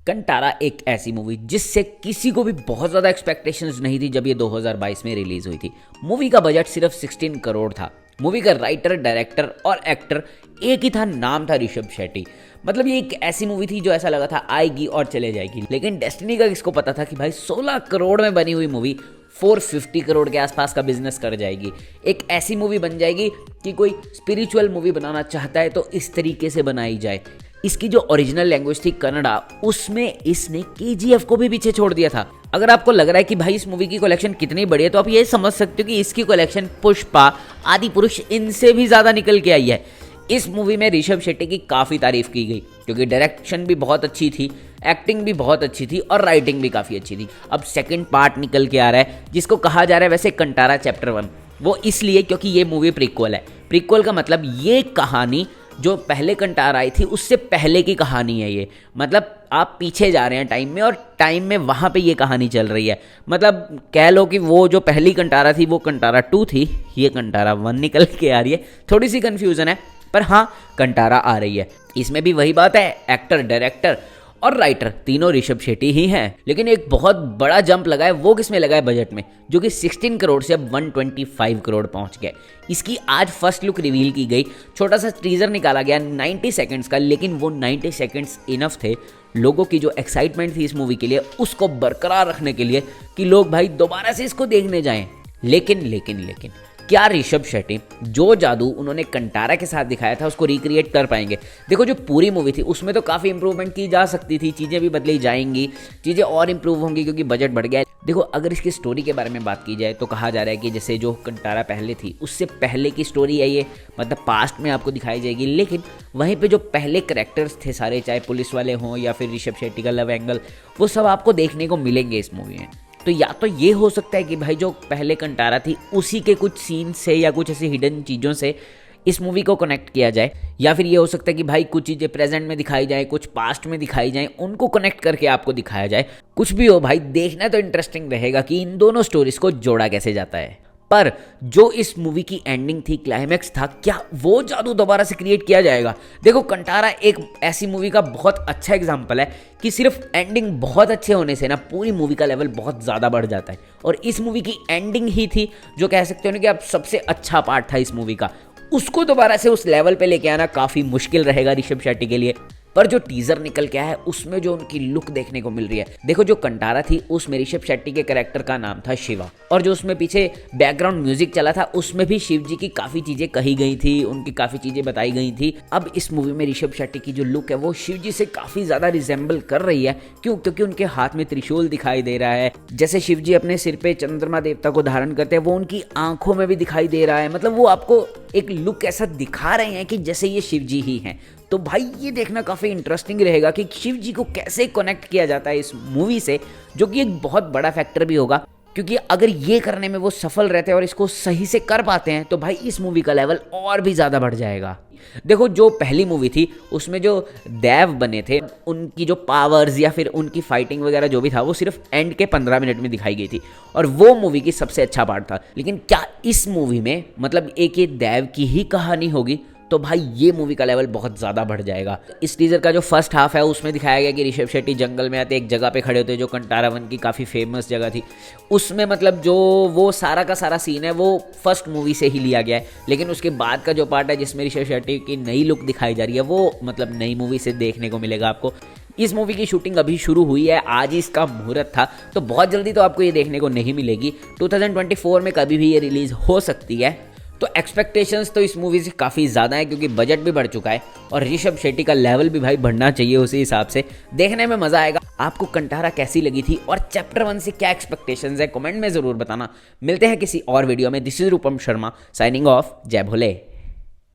कंटारा एक ऐसी मूवी जिससे किसी को भी बहुत ज़्यादा एक्सपेक्टेशंस नहीं थी जब ये 2022 में रिलीज हुई थी। मूवी का बजट सिर्फ 16 करोड़ था। मूवी का राइटर, डायरेक्टर और एक्टर एक ही था, नाम था ऋषभ शेट्टी। मतलब ये एक ऐसी मूवी थी जो ऐसा लगा था आएगी और चले जाएगी, लेकिन डेस्टिनी का किसको पता था कि भाई 16 करोड़ में बनी हुई मूवी 450 करोड़ के आसपास का बिजनेस कर जाएगी। एक ऐसी मूवी बन जाएगी कि कोई स्पिरिचुअल मूवी बनाना चाहता है तो इस तरीके से बनाई जाए। इसकी जो ओरिजिनल लैंग्वेज थी कन्नड़ा, उसमें इसने केजीएफ को भी पीछे छोड़ दिया था। अगर आपको लग रहा है कि भाई इस मूवी की कलेक्शन कितनी बड़ी है, तो आप ये समझ सकते हो कि इसकी कलेक्शन पुष्पा, आदि पुरुष इनसे भी ज़्यादा निकल के आई है। इस मूवी में ऋषभ शेट्टी की काफ़ी तारीफ की गई क्योंकि डायरेक्शन भी बहुत अच्छी थी, एक्टिंग भी बहुत अच्छी थी और राइटिंग भी काफ़ी अच्छी थी। अब सेकंड पार्ट निकल के आ रहा है जिसको कहा जा रहा है वैसे कंटारा चैप्टर 1। वो इसलिए क्योंकि ये मूवी प्रीक्वल है। प्रीक्वल का मतलब ये कहानी जो पहले कंटारा आई थी उससे पहले की कहानी है। ये मतलब आप पीछे जा रहे हैं टाइम में और टाइम में वहाँ पे ये कहानी चल रही है। मतलब कह लो कि वो जो पहली कंटारा थी वो कंटारा 2 थी, ये कंटारा 1 निकल के आ रही है। थोड़ी सी कन्फ्यूज़न है पर हाँ, कंटारा आ रही है। इसमें भी वही बात है, एक्टर, डायरेक्टर और राइटर तीनों ऋषभ शेट्टी ही हैं। लेकिन एक बहुत बड़ा जंप लगा है, वो किसमें लगा है बजट में, जो कि 16 करोड़ से अब 125 करोड़ पहुंच गए। इसकी आज फर्स्ट लुक रिवील की गई, छोटा सा टीजर निकाला गया 90 सेकंड्स का, लेकिन वो 90 सेकंड्स इनफ थे लोगों की जो एक्साइटमेंट थी इस मूवी के लिए उसको बरकरार रखने के लिए कि लोग भाई दोबारा से इसको देखने जाएं। लेकिन क्या ऋषभ शेट्टी जो जादू उन्होंने कंटारा के साथ दिखाया था उसको रिक्रिएट कर पाएंगे? देखो, जो पूरी मूवी थी उसमें तो काफ़ी इंप्रूवमेंट की जा सकती थी, चीज़ें भी बदली जाएंगी, चीज़ें और इंप्रूव होंगी क्योंकि बजट बढ़ गया है। देखो, अगर इसकी स्टोरी के बारे में बात की जाए तो कहा जा रहा है कि जैसे जो कंटारा पहले थी उससे पहले की स्टोरी है ये, मतलब पास्ट में आपको दिखाई जाएगी। लेकिन वहीं पे जो पहले करैक्टर्स थे सारे, चाहे पुलिस वाले हों या फिर ऋषभ शेट्टी का लव एंगल, वो सब आपको देखने को मिलेंगे इस मूवी में। तो या तो ये हो सकता है कि भाई जो पहले कंटारा थी उसी के कुछ सीन से या कुछ ऐसी हिडन चीज़ों से इस मूवी को कनेक्ट किया जाए, या फिर ये हो सकता है कि भाई कुछ चीज़ें प्रेजेंट में दिखाई जाए, कुछ पास्ट में दिखाई जाए, उनको कनेक्ट करके आपको दिखाया जाए। कुछ भी हो भाई, देखना तो इंटरेस्टिंग रहेगा कि इन दोनों स्टोरीज को जोड़ा कैसे जाता है। पर जो इस मूवी की एंडिंग थी, क्लाइमैक्स था, क्या वो जादू दोबारा से क्रिएट किया जाएगा? देखो, कंटारा एक ऐसी मूवी का बहुत अच्छा एग्जांपल है कि सिर्फ एंडिंग बहुत अच्छे होने से ना पूरी मूवी का लेवल बहुत ज़्यादा बढ़ जाता है। और इस मूवी की एंडिंग ही थी जो कह सकते हो ना कि अब सबसे अच्छा पार्ट था इस मूवी का। उसको दोबारा से उस लेवल पे लेके आना काफ़ी मुश्किल रहेगा ऋषभ शेट्टी के लिए। पर जो टीजर निकल के आया है उसमें जो उनकी लुक देखने को मिल रही है, देखो, जो कंटारा थी उसमें ऋषभ शेट्टी के कैरेक्टर का नाम था शिवा, और जो उसमें पीछे बैकग्राउंड म्यूजिक चला था उसमें भी शिव जी की काफ़ी चीज़ें कही गई थी, उनकी काफ़ी चीज़ें बताई गई थी। अब इस मूवी में ऋषभ शेट्टी की जो लुक है वो शिव जी से काफ़ी ज़्यादा रिजेंबल कर रही है। क्यों? क्योंकि उनके हाथ में त्रिशूल दिखाई दे रहा है। जैसे शिव जी अपने सिर पे चंद्रमा देवता को धारण करते हैं, वो उनकी आंखों में भी दिखाई दे रहा है। मतलब वो आपको एक लुक ऐसा दिखा रहे हैं कि जैसे ये शिव जी ही हैं। तो भाई ये देखना काफ़ी इंटरेस्टिंग रहेगा कि शिव जी को कैसे कनेक्ट किया जाता है इस मूवी से, जो कि एक बहुत बड़ा फैक्टर भी होगा। क्योंकि अगर ये करने में वो सफल रहते हैं और इसको सही से कर पाते हैं तो भाई इस मूवी का लेवल और भी ज़्यादा बढ़ जाएगा। देखो, जो पहली मूवी थी उसमें जो देव बने थे उनकी जो पावर्स या फिर उनकी फाइटिंग वगैरह जो भी था वो सिर्फ एंड के 15 मिनट में दिखाई गई थी और वो मूवी की सबसे अच्छा पार्ट था। लेकिन क्या इस मूवी में मतलब एक ये देव की ही कहानी होगी? तो भाई ये मूवी का लेवल बहुत ज़्यादा बढ़ जाएगा। इस टीजर का जो फर्स्ट हाफ है उसमें दिखाया गया कि ऋषभ शेट्टी जंगल में आते एक जगह पे खड़े होते जो कंटारा 1 की काफ़ी फेमस जगह थी। उसमें मतलब जो वो सारा का सारा सीन है वो फर्स्ट मूवी से ही लिया गया है। लेकिन उसके बाद का जो पार्ट है जिसमें ऋषभ शेट्टी की नई लुक दिखाई जा रही है वो मतलब नई मूवी से देखने को मिलेगा आपको। इस मूवी की शूटिंग अभी शुरू हुई है, आज ही इसका मुहूर्त था, तो बहुत जल्दी तो आपको ये देखने को नहीं मिलेगी। 2024 में कभी भी ये रिलीज़ हो सकती है। तो एक्सपेक्टेशंस तो इस मूवी से काफ़ी ज़्यादा है क्योंकि बजट भी बढ़ चुका है और ऋषभ शेट्टी का लेवल भी भाई बढ़ना चाहिए उसी हिसाब से। देखने में मज़ा आएगा। आपको कंटारा कैसी लगी थी और चैप्टर 1 से क्या एक्सपेक्टेशंस है कमेंट में ज़रूर बताना। मिलते हैं किसी और वीडियो में। This is Rupam Sharma signing off. जय भोले।